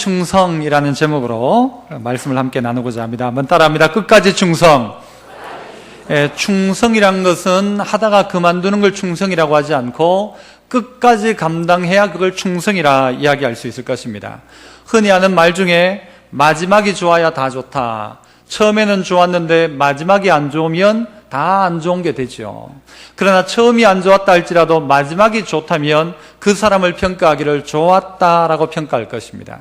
충성이라는 제목으로 말씀을 함께 나누고자 합니다. 한번 따라합니다. 끝까지 충성. 충성이란 것은 하다가 그만두는 걸 충성이라고 하지 않고 끝까지 감당해야 그걸 충성이라 이야기할 수 있을 것입니다. 흔히 하는 말 중에 마지막이 좋아야 다 좋다. 처음에는 좋았는데 마지막이 안 좋으면 다 안 좋은 게 되죠. 그러나 처음이 안 좋았다 할지라도 마지막이 좋다면 그 사람을 평가하기를 좋았다라고 평가할 것입니다.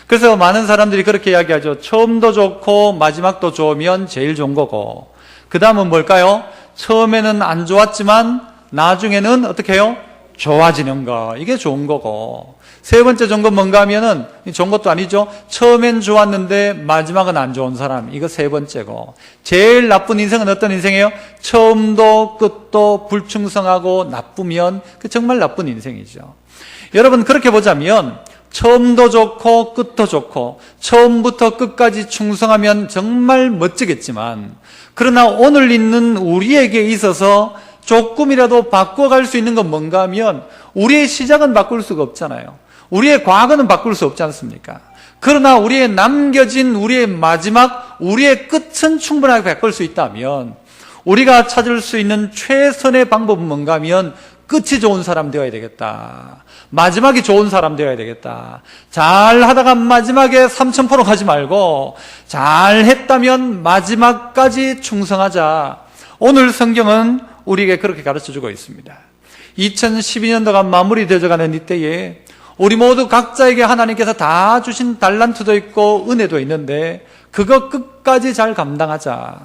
그래서 많은 사람들이 그렇게 이야기하죠. 처음도 좋고 마지막도 좋으면 제일 좋은 거고, 그 다음은 뭘까요? 처음에는 안 좋았지만 나중에는 어떻게 해요? 좋아지는 거, 이게 좋은 거고, 세 번째 좋은 건 뭔가 하면은 좋은 것도 아니죠. 처음엔 좋았는데 마지막은 안 좋은 사람, 이거 세 번째고, 제일 나쁜 인생은 어떤 인생이에요? 처음도 끝도 불충성하고 나쁘면 그 정말 나쁜 인생이죠. 여러분, 그렇게 보자면 처음도 좋고 끝도 좋고 처음부터 끝까지 충성하면 정말 멋지겠지만, 그러나 오늘 있는 우리에게 있어서 조금이라도 바꿔갈 수 있는 건 뭔가 하면 우리의 시작은 바꿀 수가 없잖아요. 우리의 과거는 바꿀 수 없지 않습니까? 그러나 우리의 남겨진 우리의 마지막, 우리의 끝은 충분하게 바꿀 수 있다면 우리가 찾을 수 있는 최선의 방법은 뭔가 하면 끝이 좋은 사람 되어야 되겠다. 마지막이 좋은 사람 되어야 되겠다. 잘 하다가 마지막에 3000% 가지 말고 잘 했다면 마지막까지 충성하자. 오늘 성경은 우리에게 그렇게 가르쳐주고 있습니다. 2012년도가 마무리되어가는 이때에 우리 모두 각자에게 하나님께서 다 주신 달란트도 있고 은혜도 있는데 그거 끝까지 잘 감당하자.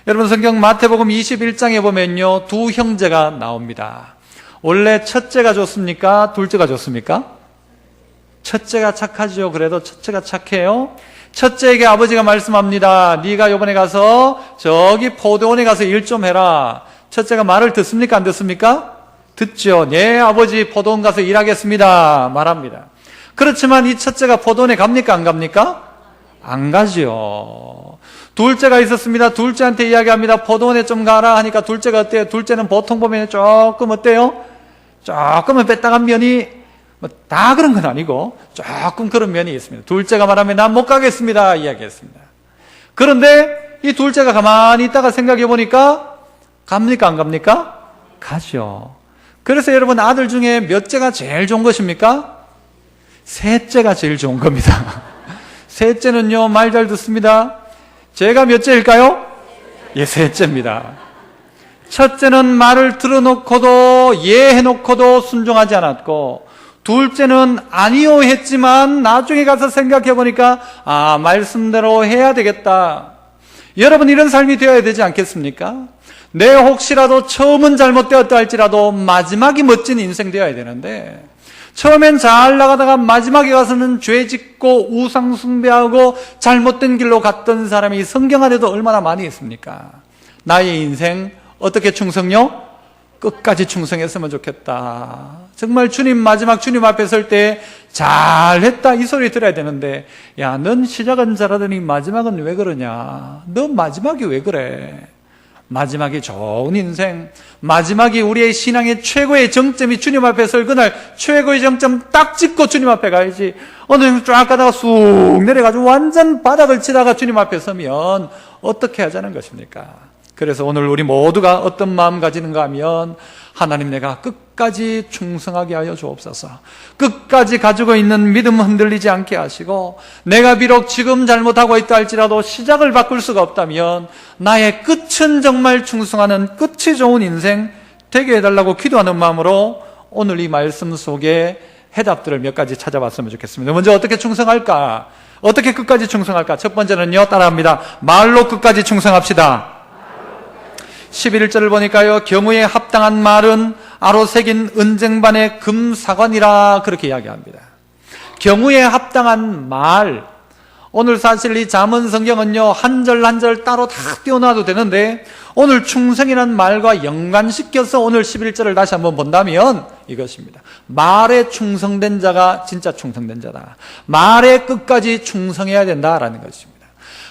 여러분, 성경 마태복음 21장에 보면요, 두 형제가 나옵니다. 원래 첫째가 좋습니까? 둘째가 좋습니까? 첫째가 착하죠. 그래도 첫째가 착해요. 첫째에게 아버지가 말씀합니다. 네가 이번에 가서 저기 포도원에 가서 일 좀 해라. 첫째가 말을 듣습니까? 안 듣습니까? 듣죠. 네, 아버지 포도원 가서 일하겠습니다. 말합니다. 그렇지만 이 첫째가 포도원에 갑니까? 안 갑니까? 안 가죠. 둘째가 있었습니다. 둘째한테 이야기합니다. 포도원에 좀 가라 하니까 둘째가 어때요? 둘째는 보통 보면 조금 어때요? 조금은 뺐다간 면이, 다 그런 건 아니고 조금 그런 면이 있습니다. 둘째가 말하면 난 못 가겠습니다 이야기했습니다. 그런데 이 둘째가 가만히 있다가 생각해 보니까 갑니까? 안 갑니까? 가죠. 그래서 여러분, 아들 중에 몇째가 제일 좋은 것입니까? 셋째가 제일 좋은 겁니다. 셋째는요, 말 잘 듣습니다. 제가 몇째일까요? 예, 셋째입니다. 첫째는 말을 들어놓고도 예 해놓고도 순종하지 않았고, 둘째는 아니요 했지만 나중에 가서 생각해 보니까 말씀대로 해야 되겠다. 여러분, 이런 삶이 되어야 되지 않겠습니까? 내 혹시라도 처음은 잘못되었다 할지라도 마지막이 멋진 인생 되어야 되는데, 처음엔 잘 나가다가 마지막에 가서는 죄 짓고 우상 숭배하고 잘못된 길로 갔던 사람이 성경 안에도 얼마나 많이 있습니까? 나의 인생 어떻게 충성요? 끝까지 충성했으면 좋겠다. 정말 주님, 마지막 주님 앞에 설 때 잘했다 이 소리 들어야 되는데, 야, 넌 시작은 잘하더니 마지막은 왜 그러냐? 너 마지막이 왜 그래? 마지막이 좋은 인생, 마지막이 우리의 신앙의 최고의 정점이 주님 앞에 설 그날 최고의 정점 딱 짚고 주님 앞에 가야지. 오늘 쫙 가다가 쑥 내려가지고 완전 바닥을 치다가 주님 앞에 서면 어떻게 하자는 것입니까? 그래서 오늘 우리 모두가 어떤 마음 가지는가 하면, 하나님, 내가 끝까지 충성하게 하여 주옵소서. 끝까지 가지고 있는 믿음 흔들리지 않게 하시고, 내가 비록 지금 잘못하고 있다 할지라도 시작을 바꿀 수가 없다면 나의 끝은 정말 충성하는 끝이 좋은 인생 되게 해달라고 기도하는 마음으로 오늘 이 말씀 속에 해답들을 몇 가지 찾아봤으면 좋겠습니다. 먼저 어떻게 충성할까? 어떻게 끝까지 충성할까? 첫 번째는요, 따라합니다. 말로 끝까지 충성합시다. 11절을 보니까요, 경우에 합당한 말은 아로 새긴 은쟁반의 금사관이라 그렇게 이야기합니다. 경우에 합당한 말. 오늘 사실 이 잠언 성경은요, 한 절 한 절 따로 다 띄워놔도 되는데, 오늘 충성이라는 말과 연관시켜서 오늘 11절을 다시 한번 본다면 이것입니다. 말에 충성된 자가 진짜 충성된 자다. 말에 끝까지 충성해야 된다라는 것입니다.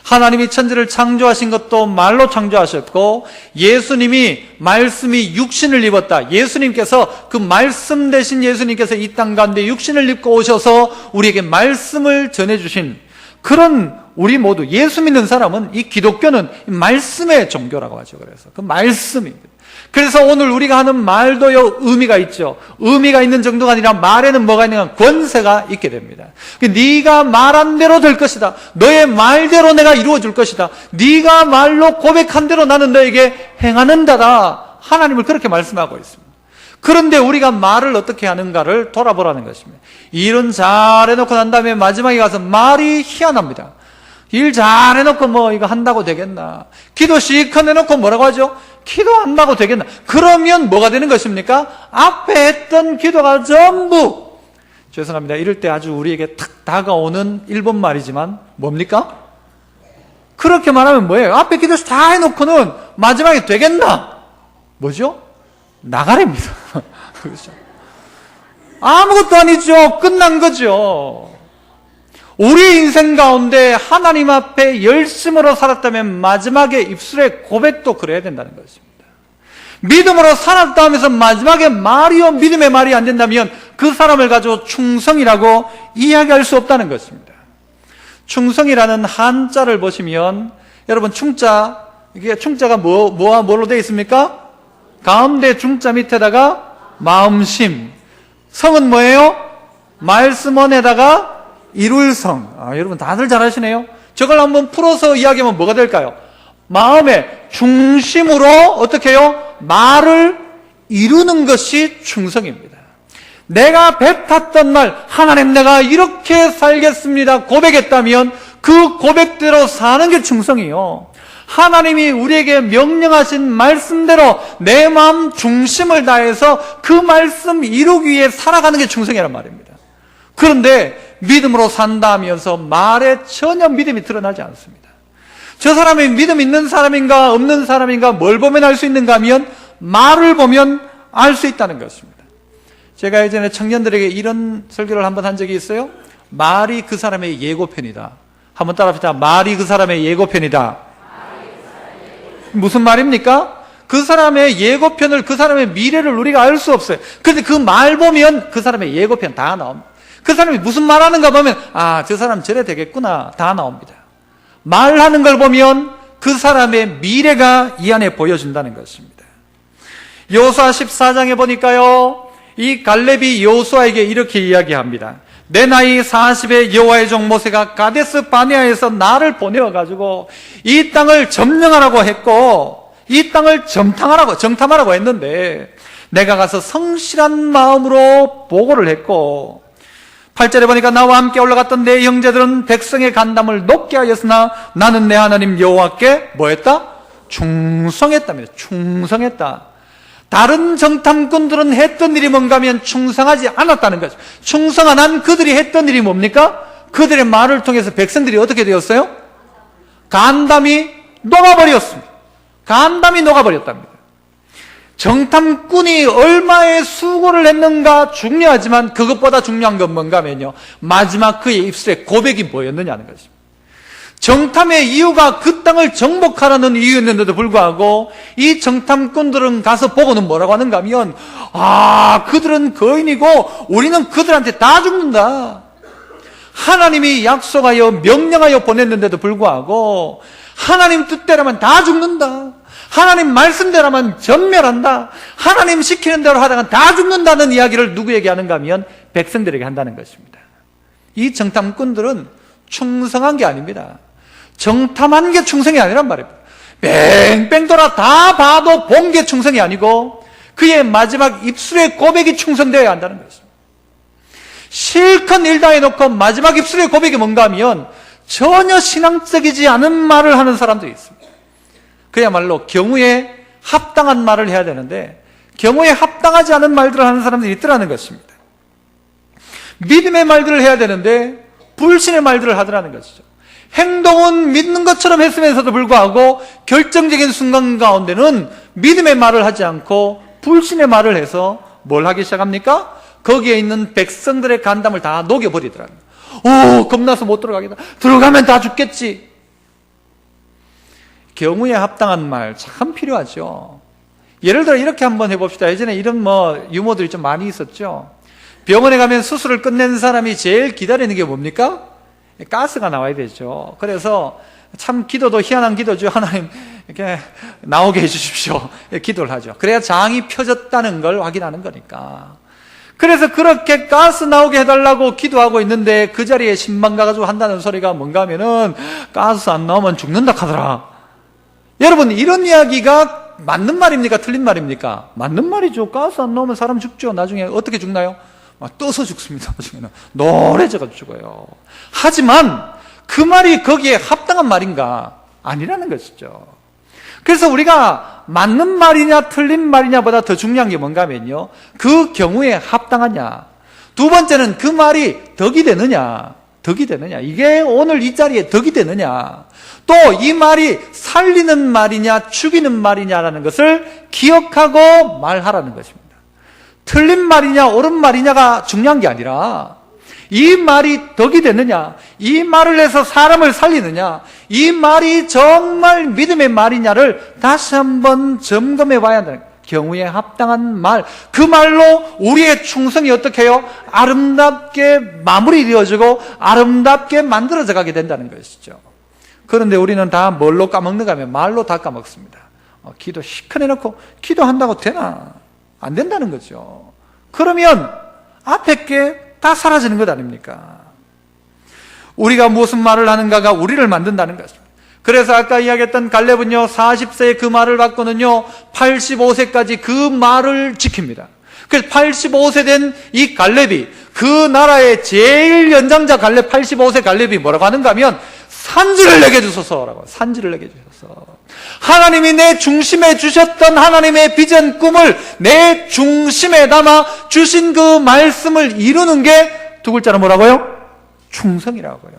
하나님이 천지를 창조하신 것도 말로 창조하셨고, 예수님이 말씀이 육신을 입었다. 예수님께서 그 말씀 대신 예수님께서 이 땅 가운데 육신을 입고 오셔서 우리에게 말씀을 전해주신 그런 우리 모두 예수 믿는 사람은, 이 기독교는 말씀의 종교라고 하죠. 그래서 그 말씀입니다. 그래서 오늘 우리가 하는 말도요 의미가 있죠. 의미가 있는 정도가 아니라 말에는 뭐가 있느냐, 권세가 있게 됩니다. 네가 말한 대로 될 것이다. 너의 말대로 내가 이루어줄 것이다. 네가 말로 고백한 대로 나는 너에게 행하는다다. 하나님을 그렇게 말씀하고 있습니다. 그런데 우리가 말을 어떻게 하는가를 돌아보라는 것입니다. 일은 잘 해놓고 난 다음에 마지막에 가서 말이 희한합니다. 일 잘 해놓고 뭐 이거 한다고 되겠나? 기도 실컷 해놓고 뭐라고 하죠? 기도한다고 되겠나? 그러면 뭐가 되는 것입니까? 앞에 했던 기도가 전부, 죄송합니다, 이럴 때 아주 우리에게 탁 다가오는 일본 말이지만 뭡니까? 그렇게 말하면 뭐예요? 앞에 기도 다 해놓고는 마지막에 되겠나? 뭐죠? 나가래입니다. 그렇죠? 아무것도 아니죠. 끝난 거죠. 우리 인생 가운데 하나님 앞에 열심으로 살았다면 마지막에 입술의 고백도 그래야 된다는 것입니다. 믿음으로 살았다 하면서 마지막에 말이요 믿음의 말이 안 된다면 그 사람을 가지고 충성이라고 이야기할 수 없다는 것입니다. 충성이라는 한자를 보시면, 여러분 충자, 이게 충자가 뭐와 뭐로 되어 있습니까? 가운데 중자 밑에다가 마음심, 성은 뭐예요? 말씀원에다가 이룰성. 여러분 다들 잘하시네요. 저걸 한번 풀어서 이야기하면 뭐가 될까요? 마음의 중심으로 어떻게 해요? 말을 이루는 것이 충성입니다. 내가 뱉었던 말, 하나님 내가 이렇게 살겠습니다 고백했다면 그 고백대로 사는 게 충성이요. 하나님이 우리에게 명령하신 말씀대로 내 마음 중심을 다해서 그 말씀 이루기 위해 살아가는 게 충성이란 말입니다. 그런데 믿음으로 산다 하면서 말에 전혀 믿음이 드러나지 않습니다. 저 사람이 믿음 있는 사람인가 없는 사람인가 뭘 보면 알 수 있는가 하면 말을 보면 알 수 있다는 것입니다. 제가 예전에 청년들에게 이런 설교를 한번 한 적이 있어요. 말이 그 사람의 예고편이다. 한번 따라합시다. 말이 그 사람의 예고편이다. 무슨 말입니까? 그 사람의 예고편을, 그 사람의 미래를 우리가 알 수 없어요. 그런데 그 말 보면 그 사람의 예고편 다 나옵니다. 그 사람이 무슨 말하는가 보면 저 사람 저래 되겠구나 다 나옵니다. 말하는 걸 보면 그 사람의 미래가 이 안에 보여준다는 것입니다. 여호수아 14장에 보니까요, 이 갈렙이 여호수아에게 이렇게 이야기합니다. 내 나이 40에 여호와의 종 모세가 가데스 바네아에서 나를 보내어가지고 이 땅을 점령하라고 했고 이 땅을 정탐하라고 했는데 내가 가서 성실한 마음으로 보고를 했고, 8절에 보니까 나와 함께 올라갔던 내 형제들은 백성의 간담을 높게 하였으나 나는 내 하나님 여호와께 뭐했다? 충성했답니다. 충성했다. 다른 정탐꾼들은 했던 일이 뭔가 하면 충성하지 않았다는 거죠. 충성 안 한 그들이 했던 일이 뭡니까? 그들의 말을 통해서 백성들이 어떻게 되었어요? 간담이 녹아버렸습니다. 간담이 녹아버렸답니다. 정탐꾼이 얼마의 수고를 했는가 중요하지만 그것보다 중요한 건 뭔가 하면요, 마지막 그의 입술에 고백이 뭐였느냐는 것입니다. 정탐의 이유가 그 땅을 정복하라는 이유였는데도 불구하고 이 정탐꾼들은 가서 보고는 뭐라고 하는가 하면 그들은 거인이고 우리는 그들한테 다 죽는다. 하나님이 약속하여 명령하여 보냈는데도 불구하고 하나님 뜻대로만 다 죽는다. 하나님 말씀대로만 전멸한다. 하나님 시키는 대로 하다가 다 죽는다는 이야기를 누구에게 하는가 하면 백성들에게 한다는 것입니다. 이 정탐꾼들은 충성한 게 아닙니다. 정탐한 게 충성이 아니란 말입니다. 뺑뺑 돌아 다 봐도 본 게 충성이 아니고 그의 마지막 입술의 고백이 충성되어야 한다는 것입니다. 실컷 일 다 해놓고 마지막 입술의 고백이 뭔가 하면 전혀 신앙적이지 않은 말을 하는 사람들이 있습니다. 그야말로 경우에 합당한 말을 해야 되는데 경우에 합당하지 않은 말들을 하는 사람들이 있더라는 것입니다. 믿음의 말들을 해야 되는데 불신의 말들을 하더라는 것이죠. 행동은 믿는 것처럼 했으면서도 불구하고 결정적인 순간 가운데는 믿음의 말을 하지 않고 불신의 말을 해서 뭘 하기 시작합니까? 거기에 있는 백성들의 간담을 다 녹여버리더라고요. 겁나서 못 들어가겠다. 들어가면 다 죽겠지. 경우에 합당한 말 참 필요하죠. 예를 들어 이렇게 한번 해봅시다. 예전에 이런 유머들이 좀 많이 있었죠. 병원에 가면 수술을 끝낸 사람이 제일 기다리는 게 뭡니까? 가스가 나와야 되죠. 그래서 참 기도도 희한한 기도죠. 하나님 이렇게 나오게 해주십시오. 기도를 하죠. 그래야 장이 펴졌다는 걸 확인하는 거니까. 그래서 그렇게 가스 나오게 해달라고 기도하고 있는데 그 자리에 신방 가가지고 한다는 소리가 뭔가 하면은 가스 안 나오면 죽는다 하더라. 여러분, 이런 이야기가 맞는 말입니까? 틀린 말입니까? 맞는 말이죠. 가스 안 나오면 사람 죽죠. 나중에 어떻게 죽나요? 떠서 죽습니다. 나중에는 노래져가 죽어요. 하지만 그 말이 거기에 합당한 말인가? 아니라는 것이죠. 그래서 우리가 맞는 말이냐 틀린 말이냐보다 더 중요한 게 뭔가 하면요, 그 경우에 합당하냐. 두 번째는 그 말이 덕이 되느냐, 이게 오늘 이 자리에 덕이 되느냐, 또 이 말이 살리는 말이냐 죽이는 말이냐라는 것을 기억하고 말하라는 것입니다. 틀린 말이냐 옳은 말이냐가 중요한 게 아니라 이 말이 덕이 되느냐, 이 말을 해서 사람을 살리느냐, 이 말이 정말 믿음의 말이냐를 다시 한번 점검해 봐야 한다는 거예요. 경우에 합당한 말, 그 말로 우리의 충성이 어떻게 해요? 아름답게 마무리되어지고 아름답게 만들어져 가게 된다는 것이죠. 그런데 우리는 다 뭘로 까먹는가 하면 말로 다 까먹습니다. 기도 시큰해놓고 기도한다고 되나? 안 된다는 거죠. 그러면 앞에 게 다 사라지는 것 아닙니까? 우리가 무슨 말을 하는가가 우리를 만든다는 것입니다. 그래서 아까 이야기했던 갈렙은요, 40세에 그 말을 받고는요 85세까지 그 말을 지킵니다. 그래서 85세 된 이 갈렙이, 그 나라의 제일 연장자 갈렙, 85세 갈렙이 뭐라고 하는가 하면 산지를 내게 주소서라고. 산지를 내게 주소서. 하나님이 내 중심에 주셨던 하나님의 비전, 꿈을 내 중심에 담아 주신 그 말씀을 이루는 게 두 글자로 뭐라고요? 충성이라고요.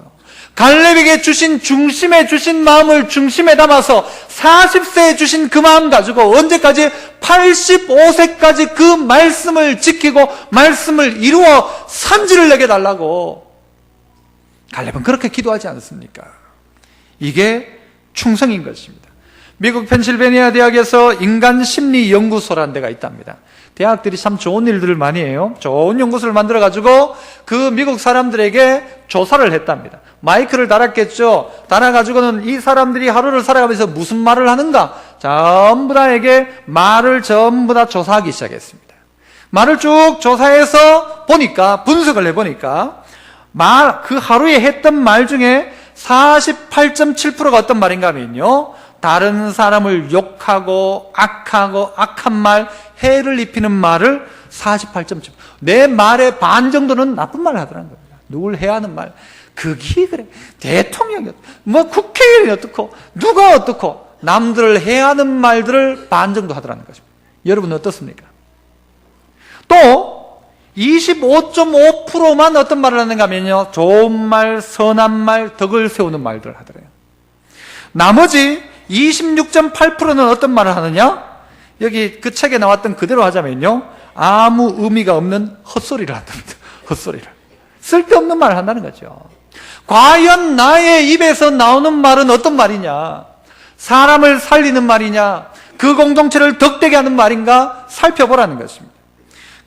갈렙에게 주신, 중심에 주신 마음을 중심에 담아서 40세에 주신 그 마음 가지고 언제까지? 85세까지 그 말씀을 지키고 말씀을 이루어 산지를 내게 달라고. 갈렙은 그렇게 기도하지 않습니까? 이게 충성인 것입니다. 미국 펜실베니아 대학에서 인간심리연구소라는 데가 있답니다. 대학들이 참 좋은 일들을 많이 해요. 좋은 연구소를 만들어가지고 그 미국 사람들에게 조사를 했답니다. 마이크를 달았겠죠. 달아가지고는 이 사람들이 하루를 살아가면서 무슨 말을 하는가, 전부 다에게 말을 전부 다 조사하기 시작했습니다. 말을 쭉 조사해서 보니까, 분석을 해보니까 그 하루에 했던 말 중에 48.7%가 어떤 말인가 하면요, 다른 사람을 욕하고 악한 말, 해를 입히는 말을 48.7%, 내 말의 반 정도는 나쁜 말을 하더라는 겁니다. 누굴 해하는 말, 그게 그래. 대통령이 어떻고, 국회의원이 어떻고, 누가 어떻고, 남들을 해하는 말들을 반 정도 하더라는 것입니다. 여러분은 어떻습니까? 또 25.5%만 어떤 말을 하는가 하면요, 좋은 말, 선한 말, 덕을 세우는 말들을 하더래요. 나머지 26.8%는 어떤 말을 하느냐? 여기 그 책에 나왔던 그대로 하자면요, 아무 의미가 없는 헛소리를 한답니다. 헛소리를. 쓸데없는 말을 한다는 거죠. 과연 나의 입에서 나오는 말은 어떤 말이냐? 사람을 살리는 말이냐? 그 공동체를 덕되게 하는 말인가? 살펴보라는 것입니다.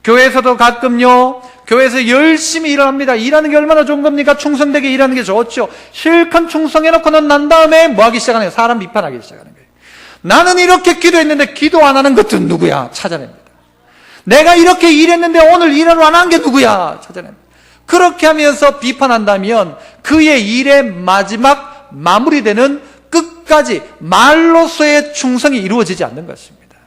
교회에서도 가끔요, 교회에서 열심히 일을 합니다. 일하는 게 얼마나 좋은 겁니까? 충성되게 일하는 게 좋죠. 실컷 충성해놓고는 난 다음에 뭐 하기 시작하는 거예요? 사람 비판하기 시작하는 거예요. 나는 이렇게 기도했는데 기도 안 하는 것도 누구야? 찾아냅니다. 내가 이렇게 일했는데 오늘 일을 안 한 게 누구야? 찾아냅니다. 그렇게 하면서 비판한다면 그의 일의 마지막 마무리되는 끝까지 말로서의 충성이 이루어지지 않는 것입니다.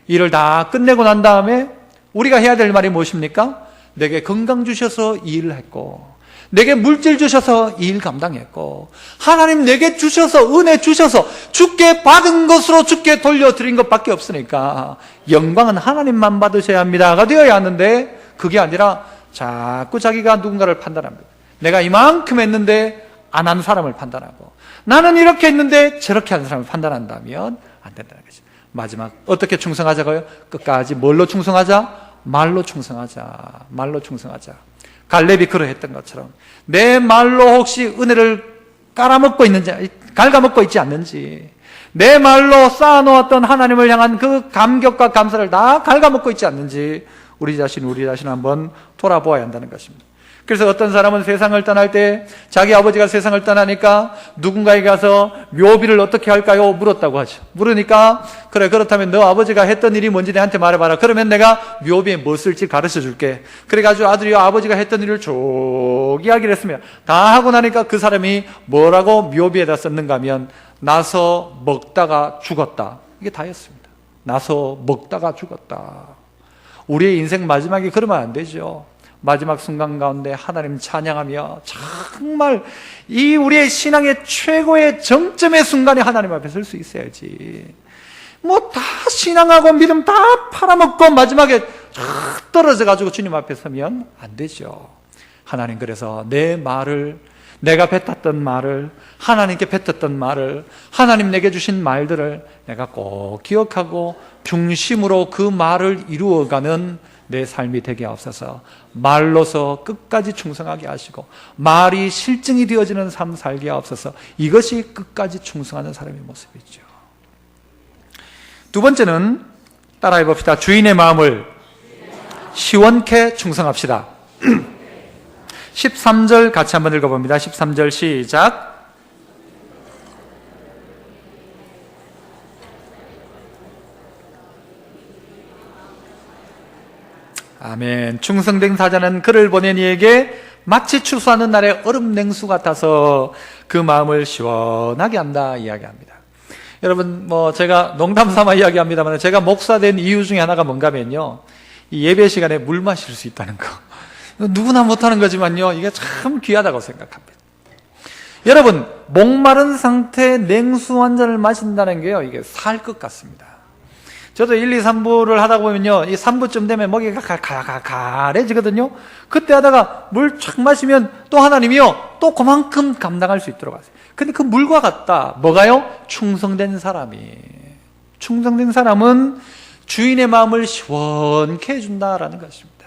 일을 다 끝내고 난 다음에 우리가 해야 될 말이 무엇입니까? 내게 건강 주셔서 이 일을 했고, 내게 물질 주셔서 이 일 감당했고, 하나님 내게 주셔서, 은혜 주셔서 주께 받은 것으로 주께 돌려드린 것밖에 없으니까 영광은 하나님만 받으셔야 합니다가 되어야 하는데, 그게 아니라 자꾸 자기가 누군가를 판단합니다. 내가 이만큼 했는데 안 한 사람을 판단하고, 나는 이렇게 했는데 저렇게 한 사람을 판단한다면 안 된다는 거죠. 마지막 어떻게 충성하자고요? 끝까지 뭘로 충성하자? 말로 충성하자. 말로 충성하자. 갈렙이 그러했던 것처럼 내 말로 혹시 은혜를 갉아먹고 있지 않는지, 내 말로 쌓아놓았던 하나님을 향한 그 감격과 감사를 다 갉아먹고 있지 않는지 우리 자신을 한번 돌아보아야 한다는 것입니다. 그래서 어떤 사람은 세상을 떠날 때 자기 아버지가 세상을 떠나니까 누군가에게 가서 묘비를 어떻게 할까요? 물었다고 하죠. 물으니까 그래, 그렇다면 너 아버지가 했던 일이 뭔지 내한테 말해봐라. 그러면 내가 묘비에 뭐 쓸지 가르쳐 줄게. 그래가지고 아들이 아버지가 했던 일을 쭉 이야기를 했습니다. 다 하고 나니까 그 사람이 뭐라고 묘비에다 썼는가 하면 나서 먹다가 죽었다. 이게 다였습니다. 나서 먹다가 죽었다. 우리의 인생 마지막이 그러면 안 되죠. 마지막 순간 가운데 하나님 찬양하며 정말 이 우리의 신앙의 최고의 정점의 순간에 하나님 앞에 설 수 있어야지. 뭐 다 신앙하고 믿음 다 팔아먹고 마지막에 떨어져 가지고 주님 앞에 서면 안 되죠. 하나님, 그래서 내 말을, 내가 뱉었던 말을, 하나님께 뱉었던 말을, 하나님 내게 주신 말들을 내가 꼭 기억하고 중심으로 그 말을 이루어가는 내 삶이 되게 하옵소서. 말로서 끝까지 충성하게 하시고 말이 실증이 되어지는 삶 살게 하옵소서. 이것이 끝까지 충성하는 사람의 모습이죠. 두 번째는 따라해 봅시다. 주인의 마음을 시원케 충성합시다. 13절 같이 한번 읽어봅니다. 13절 시작. 아멘. 충성된 사자는 그를 보낸 이에게 마치 추수하는 날의 얼음 냉수 같아서 그 마음을 시원하게 한다 이야기합니다. 여러분, 제가 농담 삼아 이야기합니다만 제가 목사 된 이유 중에 하나가 뭔가 하면요, 이 예배 시간에 물 마실 수 있다는 거. 누구나 못하는 거지만요, 이게 참 귀하다고 생각합니다. 여러분, 목마른 상태에 냉수 한 잔을 마신다는 게요, 이게 살 것 같습니다. 저도 1, 2, 3부를 하다 보면요, 이 3부쯤 되면 먹이가 가래지거든요. 그때 하다가 물 쫙 마시면 또 하나님이요, 또 그만큼 감당할 수 있도록 하세요. 근데 그 물과 같다. 뭐가요? 충성된 사람이. 충성된 사람은 주인의 마음을 시원케 해준다라는 것입니다.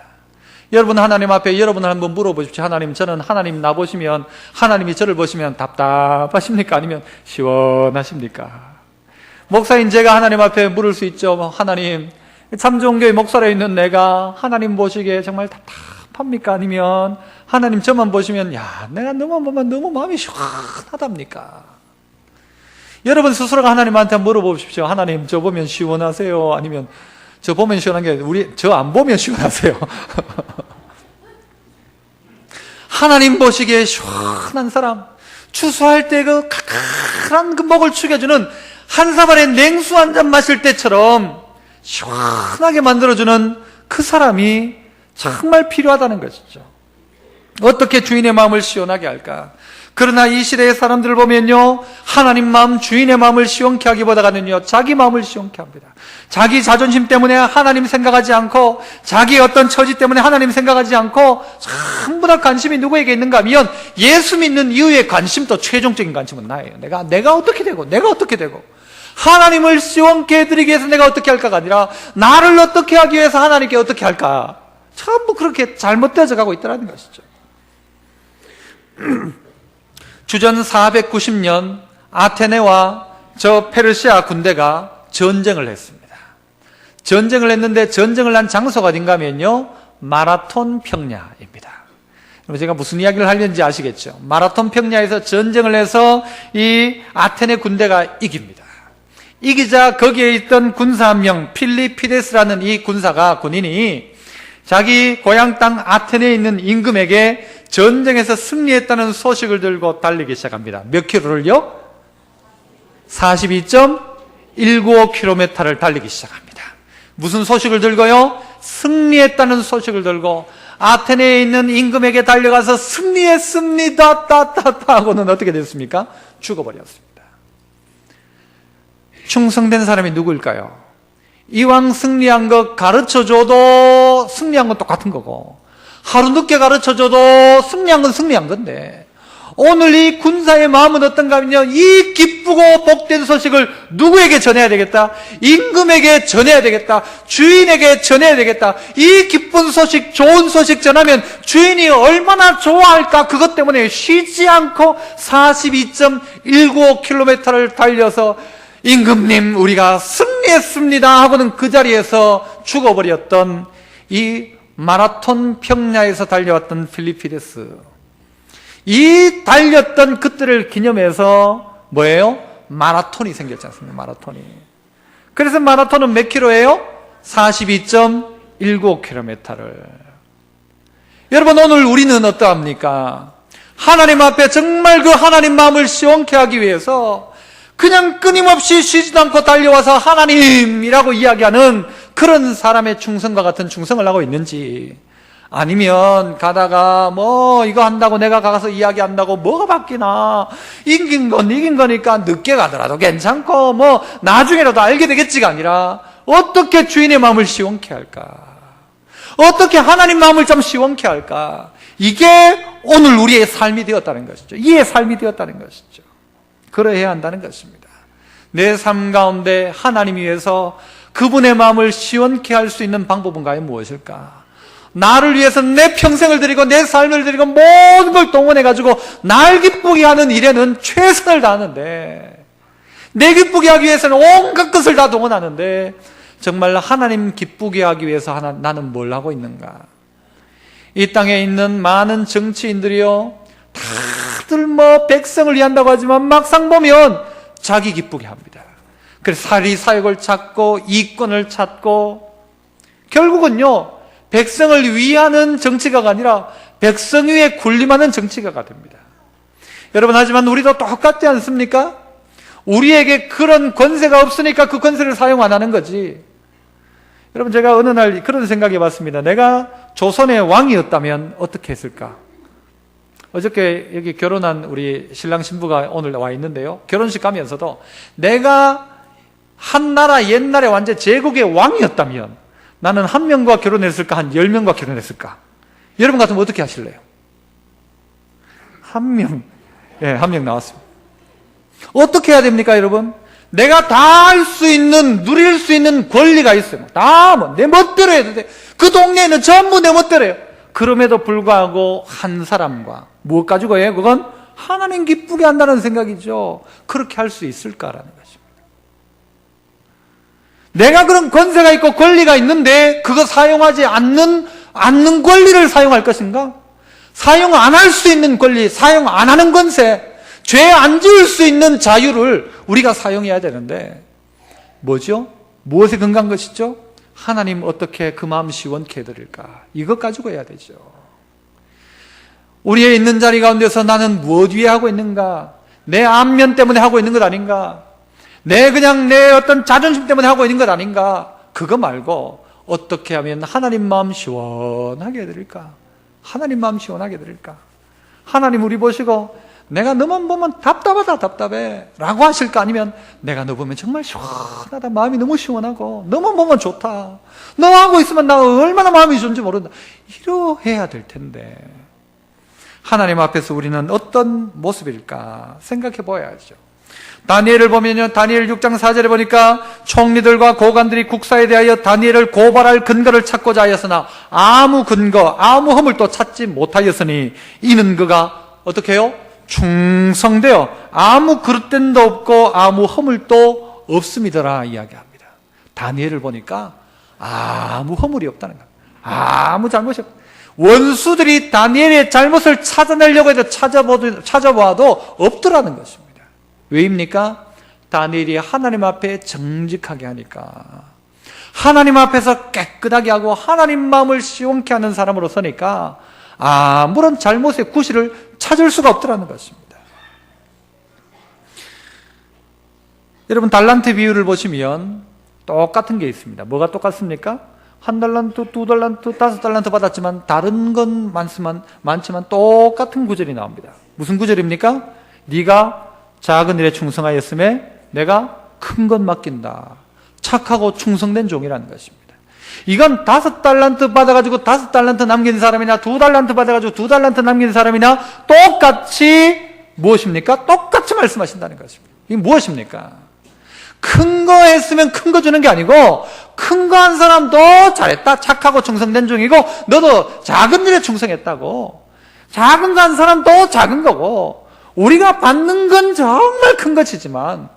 여러분, 하나님 앞에 여러분을 한번 물어보십시오. 하나님, 저는 하나님 나보시면, 하나님이 저를 보시면 답답하십니까? 아니면 시원하십니까? 목사인 제가 하나님 앞에 물을 수 있죠. 하나님, 참 좋은 교회 목사로 있는 내가 하나님 보시기에 정말 답답합니까? 아니면 하나님 저만 보시면 야, 내가 너만 보면 너무 마음이 시원하답니까? 여러분 스스로가 하나님한테 물어보십시오. 하나님, 저 보면 시원하세요? 아니면 저 보면 시원한 게 저 안 보면 시원하세요? 하나님 보시기에 시원한 사람, 추수할 때 그 칼칼한 그 목을 축여주는 한 사발의 냉수 한 잔 마실 때처럼 시원하게 만들어주는 그 사람이 정말 필요하다는 것이죠. 어떻게 주인의 마음을 시원하게 할까? 그러나 이 시대의 사람들을 보면요, 하나님 마음, 주인의 마음을 시원케 하기보다는요, 자기 마음을 시원케 합니다. 자기 자존심 때문에 하나님 생각하지 않고, 자기 어떤 처지 때문에 하나님 생각하지 않고, 전부 다 관심이 누구에게 있는가 하면 예수 믿는 이후의 관심도 최종적인 관심은 나예요. 내가 어떻게 되고 하나님을 시원케 해드리기 위해서 내가 어떻게 할까가 아니라 나를 어떻게 하기 위해서 하나님께 어떻게 할까, 전부 그렇게 잘못되어져 가고 있다는 것이죠. 주전 490년 아테네와 저 페르시아 군대가 전쟁을 했습니다. 전쟁을 했는데 전쟁을 한 장소가 어딘가 하면요, 마라톤 평야입니다. 그럼 제가 무슨 이야기를 하려는지 아시겠죠? 마라톤 평야에서 전쟁을 해서 이 아테네 군대가 이깁니다. 이기자 거기에 있던 군사 한 명, 필리피데스라는 이 군인이 자기 고향 땅 아테네에 있는 임금에게 전쟁에서 승리했다는 소식을 들고 달리기 시작합니다. 몇 킬로를요? 42.195km를 달리기 시작합니다. 무슨 소식을 들고요? 승리했다는 소식을 들고 아테네에 있는 임금에게 달려가서 승리했습니다 하고는 어떻게 됐습니까? 죽어버렸습니다. 충성된 사람이 누구일까요? 이왕 승리한 거 가르쳐줘도 승리한 건 똑같은 거고, 하루 늦게 가르쳐줘도 승리한 건 승리한 건데, 오늘 이 군사의 마음은 어떤가 하면요, 이 기쁘고 복된 소식을 누구에게 전해야 되겠다? 임금에게 전해야 되겠다. 주인에게 전해야 되겠다. 이 기쁜 소식, 좋은 소식 전하면 주인이 얼마나 좋아할까? 그것 때문에 쉬지 않고 42.195km를 달려서 임금님 우리가 승리했습니다 하고는 그 자리에서 죽어버렸던 이 마라톤 평야에서 달려왔던 필리피데스, 이 달렸던 그때를 기념해서 뭐예요? 마라톤이 생겼지 않습니까? 마라톤이. 그래서 마라톤은 몇 킬로예요? 42.19km를. 여러분, 오늘 우리는 어떠합니까? 하나님 앞에 정말 그 하나님 마음을 시원케 하기 위해서 그냥 끊임없이 쉬지도 않고 달려와서 하나님이라고 이야기하는 그런 사람의 충성과 같은 충성을 하고 있는지, 아니면 가다가 뭐 이거 한다고 내가 가서 이야기한다고 뭐가 바뀌나, 이긴 거니까 늦게 가더라도 괜찮고 뭐 나중에라도 알게 되겠지가 아니라, 어떻게 주인의 마음을 시원케 할까, 어떻게 하나님 마음을 좀 시원케 할까, 이게 오늘 우리의 삶이 되었다는 것이죠. 이의 삶이 되었다는 것이죠. 그러해야 한다는 것입니다. 내 삶 가운데 하나님 위해서 그분의 마음을 시원케 할 수 있는 방법은 과연 무엇일까? 나를 위해서 내 평생을 드리고 내 삶을 드리고 모든 걸 동원해가지고 날 기쁘게 하는 일에는 최선을 다하는데, 내 기쁘게 하기 위해서는 온갖 것을 다 동원하는데, 정말 하나님 기쁘게 하기 위해서 나는 뭘 하고 있는가? 이 땅에 있는 많은 정치인들이요, 다들 뭐 백성을 위한다고 하지만 막상 보면 자기 기쁘게 합니다. 그래서 사리사욕을 찾고 이권을 찾고, 결국은요 백성을 위하는 정치가가 아니라 백성 위에 군림하는 정치가가 됩니다. 여러분, 하지만 우리도 똑같지 않습니까? 우리에게 그런 권세가 없으니까 그 권세를 사용 안 하는 거지. 여러분, 제가 어느 날 그런 생각해 봤습니다. 내가 조선의 왕이었다면 어떻게 했을까? 어저께 여기 결혼한 우리 신랑 신부가 오늘 와 있는데요, 결혼식 가면서도 내가 한 나라 옛날에 완전 제국의 왕이었다면 나는 한 명과 결혼했을까, 한 10명과 결혼했을까? 여러분 같으면 어떻게 하실래요? 한 명. 예, 한 명 나왔습니다. 어떻게 해야 됩니까, 여러분? 내가 다 할 수 있는, 누릴 수 있는 권리가 있어요. 다 뭐 내 멋대로 해도 돼. 그 동네에는 전부 내 멋대로 해요. 그럼에도 불구하고 한 사람과 무엇 가지고 해요? 그건 하나님 기쁘게 한다는 생각이죠. 그렇게 할 수 있을까라는 것입니다. 내가 그런 권세가 있고 권리가 있는데 그거 사용하지 않는 권리를 사용할 것인가? 사용 안 할 수 있는 권리, 사용 안 하는 권세, 죄 안 지을 수 있는 자유를 우리가 사용해야 되는데, 뭐죠? 무엇에 근거한 것이죠? 하나님 어떻게 그 마음 시원케 해드릴까? 이것 가지고 해야 되죠. 우리의 있는 자리 가운데서 나는 무엇 위에 하고 있는가? 내 안면 때문에 하고 있는 것 아닌가? 내 어떤 자존심 때문에 하고 있는 것 아닌가? 그거 말고 어떻게 하면 하나님 마음 시원하게 해드릴까? 하나님 마음 시원하게 해드릴까? 하나님 우리 보시고 내가 너만 보면 답답하다, 답답해 라고 하실까? 아니면 내가 너 보면 정말 시원하다, 마음이 너무 시원하고 너만 보면 좋다, 너 하고 있으면 나 얼마나 마음이 좋은지 모른다, 이러해야 될 텐데, 하나님 앞에서 우리는 어떤 모습일까 생각해 보아야죠. 다니엘을 보면요, 다니엘 6장 4절에 보니까 총리들과 고관들이 국사에 대하여 다니엘을 고발할 근거를 찾고자 하였으나 아무 근거, 아무 허물도 찾지 못하였으니 이는 그가 어떻게 해요? 충성되어 아무 그릇됨도 없고 아무 허물도 없음이더라 이야기합니다. 다니엘을 보니까 아무 허물이 없다는 거예요. 아무 잘못이 없다. 원수들이 다니엘의 잘못을 찾아내려고 해도 찾아보아도 없더라는 것입니다. 왜입니까? 다니엘이 하나님 앞에 정직하게 하니까, 하나님 앞에서 깨끗하게 하고 하나님 마음을 시원케 하는 사람으로 서니까 아무런 잘못의 구실을 찾을 수가 없더라는 것입니다. 여러분, 달란트 비유를 보시면 똑같은 게 있습니다. 뭐가 똑같습니까? 1달란트, 2달란트, 5달란트 받았지만 다른 건 많지만 똑같은 구절이 나옵니다. 무슨 구절입니까? 네가 작은 일에 충성하였음에 내가 큰 것 맡긴다. 착하고 충성된 종이라는 것입니다. 이건 5달란트 받아가지고 5달란트 남긴 사람이나 2달란트 받아가지고 2달란트 남긴 사람이나 똑같이 무엇입니까? 똑같이 말씀하신다는 것입니다. 이게 무엇입니까? 큰 거 했으면 큰 거 주는 게 아니고, 큰 거 한 사람도 잘했다, 착하고 충성된 종이고, 너도 작은 일에 충성했다고. 작은 거 한 사람도 작은 거고, 우리가 받는 건 정말 큰 것이지만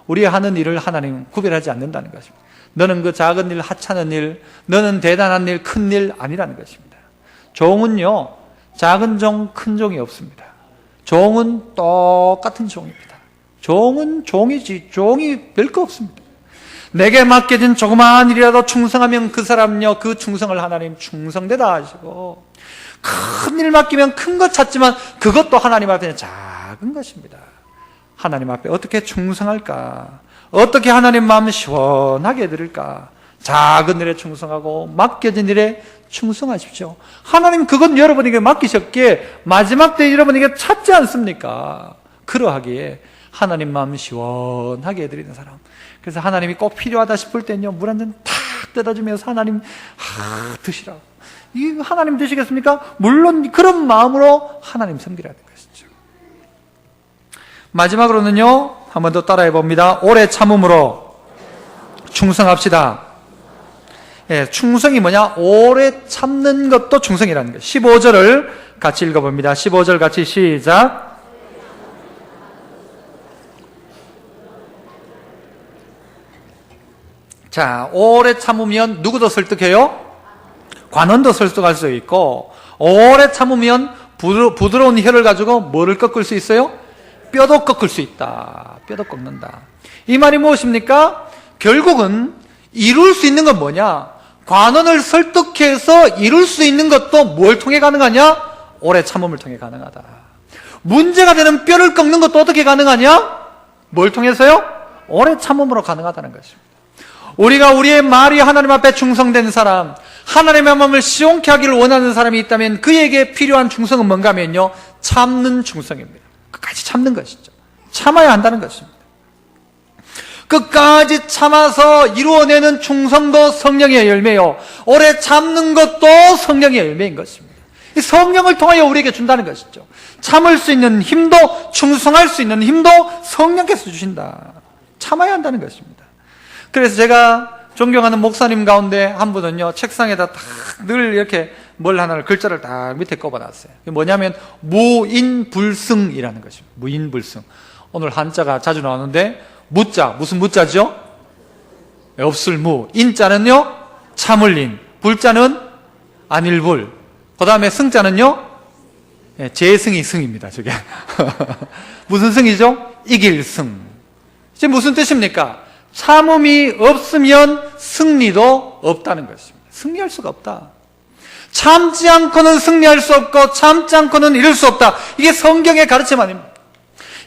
우리 하는 일을 하나님은 구별하지 않는다는 것입니다. 너는 그 작은 일, 하찮은 일, 너는 대단한 일, 큰 일 아니라는 것입니다. 종은요, 작은 종, 큰 종이 없습니다. 종은 똑같은 종입니다. 종은 종이지, 종이 별거 없습니다. 내게 맡겨진 조그마한 일이라도 충성하면 그 사람요, 그 충성을 하나님 충성되다 하시고, 큰 일 맡기면 큰 것 찾지만 그것도 하나님 앞에는 작은 것입니다. 하나님 앞에 어떻게 충성할까? 어떻게 하나님 마음 시원하게 해드릴까? 작은 일에 충성하고 맡겨진 일에 충성하십시오. 하나님 그건 여러분에게 맡기셨기에 마지막 때 여러분에게 찾지 않습니까? 그러하기에 하나님 마음 시원하게 해드리는 사람. 그래서 하나님이 꼭 필요하다 싶을 때는요, 물 한 잔 탁 떠다주면서 하나님 드시라고. 이 하나님 드시겠습니까? 물론 그런 마음으로 하나님 섬기라는 것이죠. 마지막으로는요, 한 번 더 따라해 봅니다. 오래 참음으로 충성합시다. 예, 충성이 뭐냐? 오래 참는 것도 충성이라는 거예요. 15절을 같이 읽어봅니다. 15절 같이 시작. 자, 오래 참으면 누구도 설득해요? 관원도 설득할 수 있고, 오래 참으면 부드러운 혀를 가지고 뭐를 꺾을 수 있어요? 뼈도 꺾을 수 있다. 뼈도 꺾는다. 이 말이 무엇입니까? 결국은 이룰 수 있는 건 뭐냐? 관원을 설득해서 이룰 수 있는 것도 뭘 통해 가능하냐? 오래 참음을 통해 가능하다. 문제가 되는 뼈를 꺾는 것도 어떻게 가능하냐? 뭘 통해서요? 오래 참음으로 가능하다는 것입니다. 우리가 우리의 말이 하나님 앞에 충성된 사람, 하나님의 마음을 시원케 하기를 원하는 사람이 있다면 그에게 필요한 충성은 뭔가 하면요, 참는 충성입니다. 끝까지 참는 것이죠. 참아야 한다는 것입니다. 끝까지 참아서 이루어내는 충성도 성령의 열매요, 오래 참는 것도 성령의 열매인 것입니다. 이 성령을 통하여 우리에게 준다는 것이죠. 참을 수 있는 힘도, 충성할 수 있는 힘도 성령께서 주신다. 참아야 한다는 것입니다. 그래서 제가 존경하는 목사님 가운데 한 분은요, 책상에다 늘 이렇게 뭘 하나를 글자를 딱 밑에 꼽아놨어요. 뭐냐면 무인불승이라는 것입니다. 무인불승. 오늘 한자가 자주 나오는데, 무자, 무슨 무자죠? 없을 무. 인자는요, 참을 인. 불자는 안일불. 그 다음에 승자는요, 재승이 승입니다, 저게. 무슨 승이죠? 이길 승. 이제 무슨 뜻입니까? 참음이 없으면 승리도 없다는 것입니다. 승리할 수가 없다. 참지 않고는 승리할 수 없고 참지 않고는 이룰 수 없다. 이게 성경의 가르침 아닙니다.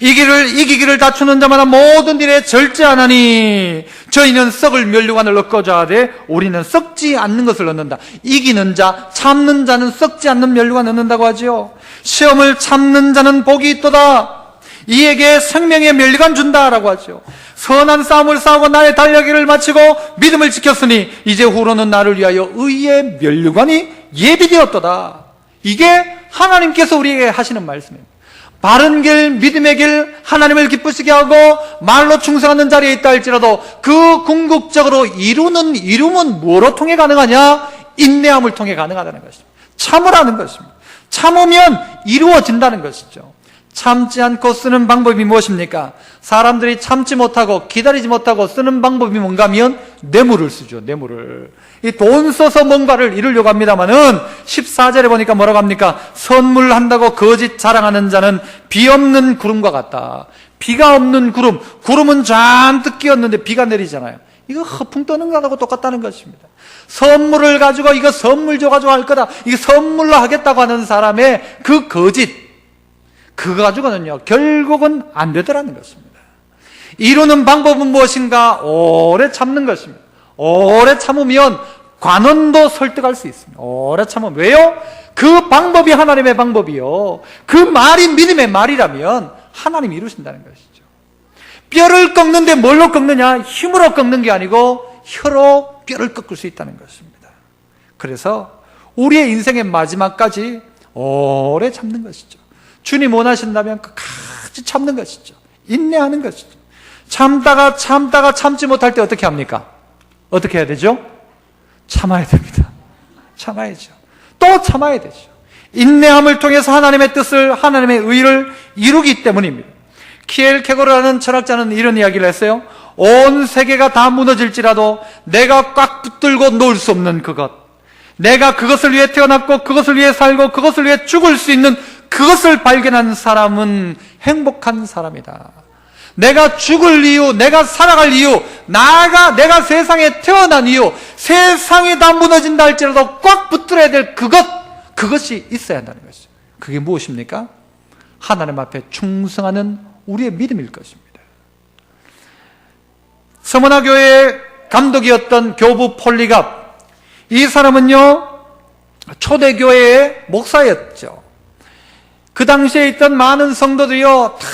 이기기를 다투는 자마다 모든 일에 절제하나니 저희는 썩을 면류관을 얻고자 하되 우리는 썩지 않는 것을 얻는다. 이기는 자, 참는 자는 썩지 않는 면류관 얻는다고 하지요. 시험을 참는 자는 복이 있도다. 이에게 생명의 면류관 준다라고 하죠. 선한 싸움을 싸우고 나의 달려기를 마치고 믿음을 지켰으니 이제 후로는 나를 위하여 의의 면류관이 예비되었도다. 이게 하나님께서 우리에게 하시는 말씀입니다. 바른 길, 믿음의 길, 하나님을 기쁘시게 하고 말로 충성하는 자리에 있다 할지라도 그 궁극적으로 이룸은 뭐로 통해 가능하냐? 인내함을 통해 가능하다는 것입니다. 참으라는 것입니다. 참으면 이루어진다는 것이죠. 참지 않고 쓰는 방법이 무엇입니까? 사람들이 참지 못하고 기다리지 못하고 쓰는 방법이 뭔가 하면 뇌물을 쓰죠. 뇌물을. 이 돈 써서 뭔가를 이루려고 합니다마는 14절에 보니까 뭐라고 합니까? 선물한다고 거짓 자랑하는 자는 비 없는 구름과 같다. 비가 없는 구름. 구름은 잔뜩 끼었는데 비가 내리잖아요. 이거 허풍 떠는 거하고 똑같다는 것입니다. 선물을 가지고 이거 선물 줘가지고 할 거다. 이거 선물로 하겠다고 하는 사람의 그 거짓. 그거 가지고는요, 결국은 안 되더라는 것입니다. 이루는 방법은 무엇인가? 오래 참는 것입니다. 오래 참으면 관원도 설득할 수 있습니다. 오래 참으면. 왜요? 그 방법이 하나님의 방법이요. 그 말이 믿음의 말이라면 하나님이 이루신다는 것이죠. 뼈를 꺾는데 뭘로 꺾느냐? 힘으로 꺾는 게 아니고 혀로 뼈를 꺾을 수 있다는 것입니다. 그래서 우리의 인생의 마지막까지 오래 참는 것이죠. 주님 원하신다면 끝까지 참는 것이죠. 인내하는 것이죠. 참다가 참지 못할 때 어떻게 합니까? 어떻게 해야 되죠? 참아야 됩니다. 참아야죠. 또 참아야 되죠. 인내함을 통해서 하나님의 뜻을, 하나님의 의를 이루기 때문입니다. 키엘케고르라는 철학자는 이런 이야기를 했어요. 온 세계가 다 무너질지라도 내가 꽉 붙들고 놓을 수 없는 그것, 내가 그것을 위해 태어났고 그것을 위해 살고 그것을 위해 죽을 수 있는 그것을 발견한 사람은 행복한 사람이다. 내가 죽을 이유, 내가 살아갈 이유, 내가 세상에 태어난 이유, 세상이 다 무너진다 할지라도 꽉 붙들어야 될 그것이 있어야 한다는 것이죠. 그게 무엇입니까? 하나님 앞에 충성하는 우리의 믿음일 것입니다. 서머나 교회의 감독이었던 교부 폴리갑, 이 사람은요 초대교회의 목사였죠. 그 당시에 있던 많은 성도들이요 다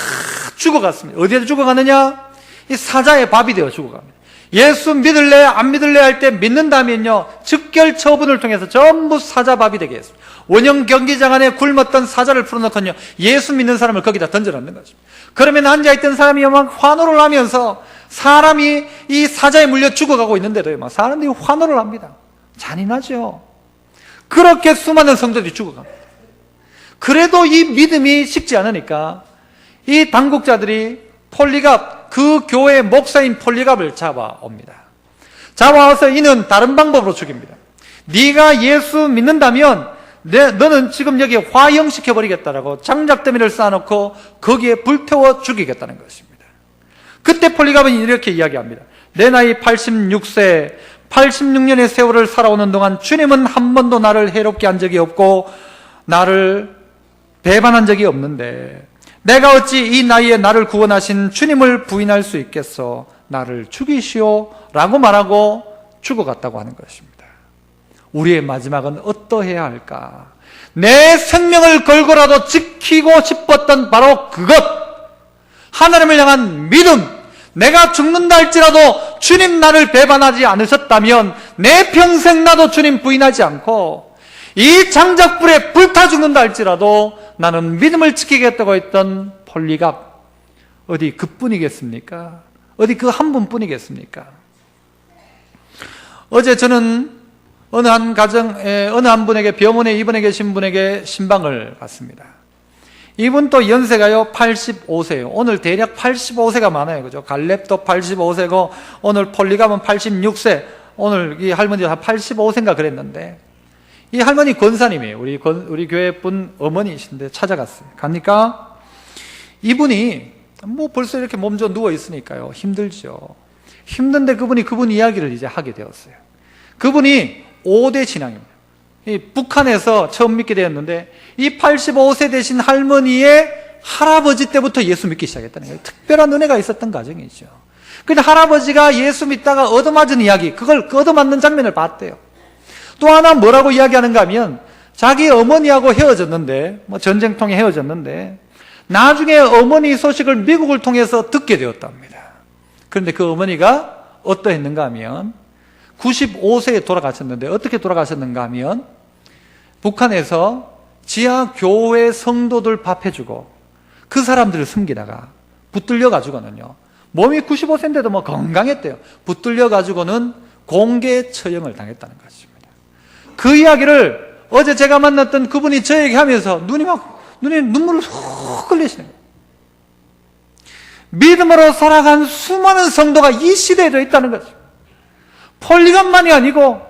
죽어갔습니다. 어디에 죽어가느냐? 이 사자의 밥이 되어 죽어갑니다. 예수 믿을래 안 믿을래 할 때 믿는다면요 즉결 처분을 통해서 전부 사자밥이 되게 했습니다. 원형 경기장 안에 굶었던 사자를 풀어놓고요 예수 믿는 사람을 거기다 던져놓는 것입니다. 그러면 앉아있던 사람이 막 환호를 하면서, 사람이 이 사자에 물려 죽어가고 있는데도요 막 사람들이 환호를 합니다. 잔인하죠. 그렇게 수많은 성도들이 죽어갑니다. 그래도 이 믿음이 식지 않으니까 이 당국자들이 폴리갑, 그 교회의 목사인 폴리갑을 잡아옵니다. 잡아와서 이는 다른 방법으로 죽입니다. 네가 예수 믿는다면 너는 지금 여기에 화형시켜버리겠다라고 장작더미를 쌓아놓고 거기에 불태워 죽이겠다는 것입니다. 그때 폴리갑은 이렇게 이야기합니다. 내 나이 86세, 86년의 세월을 살아오는 동안 주님은 한 번도 나를 해롭게 한 적이 없고 나를 배반한 적이 없는데 내가 어찌 이 나이에 나를 구원하신 주님을 부인할 수 있겠어? 나를 죽이시오 라고 말하고 죽어갔다고 하는 것입니다. 우리의 마지막은 어떠해야 할까? 내 생명을 걸고라도 지키고 싶었던 바로 그것, 하나님을 향한 믿음, 내가 죽는다 할지라도 주님 나를 배반하지 않으셨다면 내 평생 나도 주님 부인하지 않고 이 장작불에 불타 죽는다 할지라도 나는 믿음을 지키겠다고 했던 폴리갑, 어디 그뿐이겠습니까? 어디 그 한 분뿐이겠습니까? 어제 저는 어느 한 가정에, 어느 한 분에게 병원에 입원해 계신 분에게 신방을 갔습니다. 이분 또 연세가요 85세예요. 오늘 대략 85세가 많아요. 그죠? 갈렙도 85세고 오늘 폴리갑은 86세. 오늘 이 할머니가 한 85세인가 그랬는데, 이 할머니 권사님이에요. 우리 교회 분 어머니이신데 찾아갔어요. 가니까 이분이 뭐 벌써 이렇게 몸져 누워 있으니까요 힘들죠. 힘든데 그분 이야기를 이제 하게 되었어요. 그분이 5대 신앙입니다. 이 북한에서 처음 믿게 되었는데 이 85세 되신 할머니의 할아버지 때부터 예수 믿기 시작했다는 거예요. 특별한 은혜가 있었던 가정이죠. 근데 할아버지가 예수 믿다가 얻어맞은 이야기, 그걸 얻어맞는 장면을 봤대요. 또 하나 뭐라고 이야기하는가 하면 자기 어머니하고 헤어졌는데, 뭐 전쟁통에 헤어졌는데 나중에 어머니 소식을 미국을 통해서 듣게 되었답니다. 그런데 그 어머니가 어떠했는가 하면 95세에 돌아가셨는데 어떻게 돌아가셨는가 하면 북한에서 지하 교회 성도들 밥 해주고 그 사람들을 숨기다가 붙들려 가지고는요 몸이 95세인데도 뭐 건강했대요. 붙들려 가지고는 공개 처형을 당했다는 것입니다. 그 이야기를 어제 제가 만났던 그분이 저에게 하면서 눈에 눈물을 훅 흘리시는 거예요. 믿음으로 살아간 수많은 성도가 이 시대에도 있다는 거죠. 폴리갑만이 아니고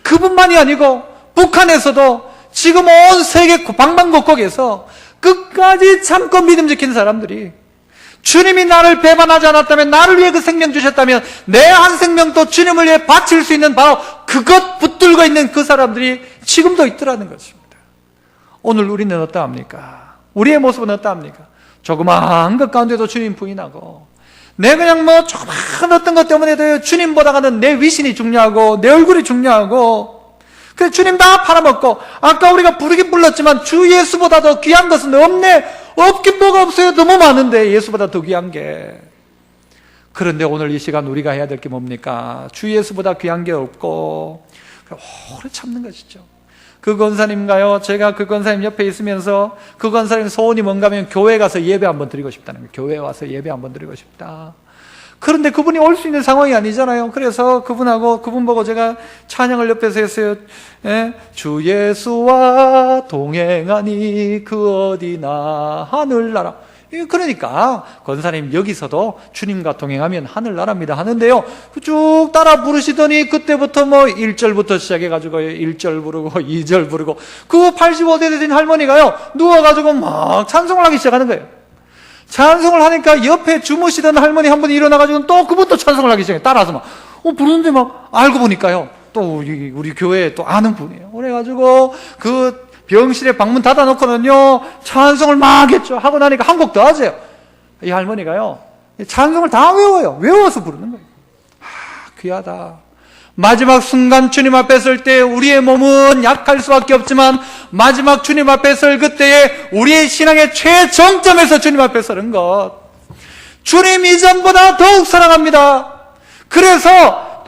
그분만이 아니고 북한에서도 지금 온 세계 방방곡곡에서 끝까지 참고 믿음 지킨 사람들이, 주님이 나를 배반하지 않았다면, 나를 위해 그 생명 주셨다면 내 한 생명도 주님을 위해 바칠 수 있는 바로 그것 붙들고 있는 그 사람들이 지금도 있더라는 것입니다. 오늘 우리는 어떠합니까? 우리의 모습은 어떠합니까? 조그마한 것 가운데도 주님 부인하고, 내 그냥 뭐 조그마한 어떤 것 때문에도 주님보다는 내 위신이 중요하고 내 얼굴이 중요하고, 그래서 주님 다 팔아먹고, 아까 우리가 부르긴 불렀지만 주 예수보다 더 귀한 것은 없긴 뭐가 없어요. 너무 많은데 예수보다 더 귀한 게. 그런데 오늘 이 시간 우리가 해야 될 게 뭡니까? 주 예수보다 귀한 게 없고 오래 참는 것이죠. 그 권사님가요, 제가 그 권사님 옆에 있으면서 그 권사님 소원이 뭔가 하면 교회 가서 예배 한번 드리고 싶다는 거예요. 교회에 와서 예배 한번 드리고 싶다. 그런데 그분이 올 수 있는 상황이 아니잖아요. 그래서 그분 보고 제가 찬양을 옆에서 했어요. 주 예수와 동행하니 그 어디나 하늘나라. 그러니까 권사님 여기서도 주님과 동행하면 하늘나라입니다 하는데요, 쭉 따라 부르시더니 그때부터 1절부터 시작해가지고 1절 부르고 2절 부르고, 그 85세 되신 할머니가요 누워가지고 막 찬송을 하기 시작하는 거예요. 찬송을 하니까 옆에 주무시던 할머니 한 분이 일어나가지고 또 그분도 찬송을 하기 시작해요. 따라서 막 부르는데 막 알고 보니까요 또 우리 교회에 또 아는 분이에요. 그래가지고 그 병실에 방문 닫아놓고는요 찬송을 막 했죠. 하고 나니까 한 곡 더 하세요. 이 할머니가요 찬송을 다 외워요. 외워서 부르는 거예요. 귀하다. 마지막 순간 주님 앞에 설 때 우리의 몸은 약할 수밖에 없지만, 마지막 주님 앞에 설 그때에 우리의 신앙의 최정점에서 주님 앞에 서는 것, 주님 이전보다 더욱 사랑합니다. 그래서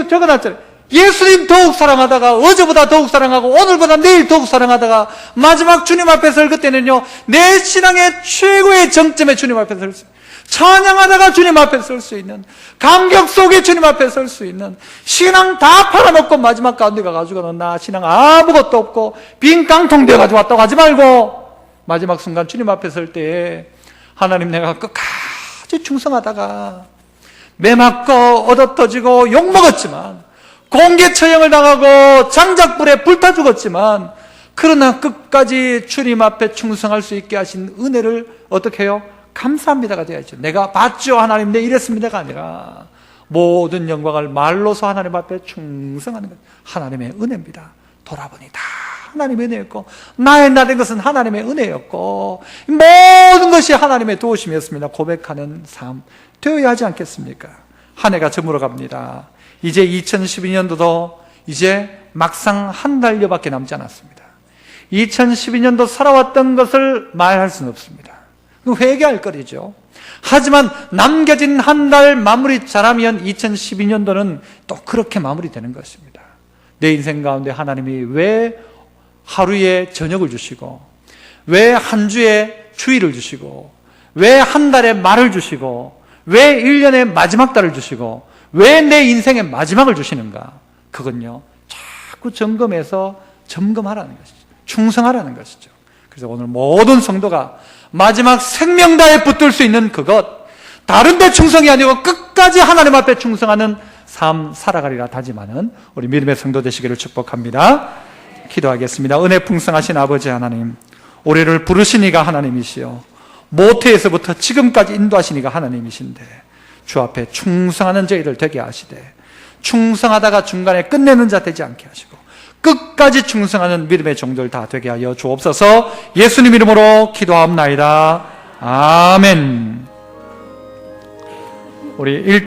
적어놨잖아요. 예수님 더욱 사랑하다가, 어제보다 더욱 사랑하고, 오늘보다 내일 더욱 사랑하다가, 마지막 주님 앞에 설 그때는요 내 신앙의 최고의 정점에 주님 앞에 설 수 있어요. 찬양하다가 주님 앞에 설 수 있는, 감격 속에 주님 앞에 설 수 있는, 신앙 다 팔아먹고 마지막 가운데 가가지고는 나 신앙 아무것도 없고 빈 깡통 돼가지고 왔다고 하지 말고, 마지막 순간 주님 앞에 설 때에 하나님 내가 끝까지 충성하다가 매 맞고 얻어터지고 욕먹었지만, 공개 처형을 당하고 장작불에 불타 죽었지만, 그러나 끝까지 주님 앞에 충성할 수 있게 하신 은혜를 어떻게 해요? 감사합니다가 되어야죠. 내가 봤죠 하나님 내 이랬습니다가 아니라 모든 영광을 말로서 하나님 앞에 충성하는 것, 하나님의 은혜입니다. 돌아보니 다 하나님의 은혜였고, 나의 나 된 것은 하나님의 은혜였고, 모든 것이 하나님의 도우심이었습니다 고백하는 삶 되어야 하지 않겠습니까? 한 해가 저물어 갑니다. 이제 2012년도도 이제 막상 한 달여밖에 남지 않았습니다. 2012년도 살아왔던 것을 말할 수는 없습니다. 회개할 거리죠. 하지만 남겨진 한 달 마무리 잘하면 2012년도는 또 그렇게 마무리되는 것입니다. 내 인생 가운데 하나님이 왜 하루에 저녁을 주시고, 왜 한 주에 주일을 주시고, 왜 한 달에 말을 주시고, 왜 1년의 마지막 달을 주시고, 왜 내 인생의 마지막을 주시는가? 그건요 자꾸 점검해서 점검하라는 것이죠. 충성하라는 것이죠. 그래서 오늘 모든 성도가 마지막 생명 다해 붙들 수 있는 그것, 다른 데 충성이 아니고 끝까지 하나님 앞에 충성하는 삶 살아가리라 다짐하는 우리 믿음의 성도 되시기를 축복합니다. 기도하겠습니다. 은혜 풍성하신 아버지 하나님, 우리를 부르신 이가 하나님이시요 모태에서부터 지금까지 인도하신 이가 하나님이신데, 주 앞에 충성하는 저희들 되게 하시되, 충성하다가 중간에 끝내는 자 되지 않게 하시고 끝까지 충성하는 믿음의 종들 다 되게 하여 주옵소서. 예수님 이름으로 기도하옵나이다. 아멘. 우리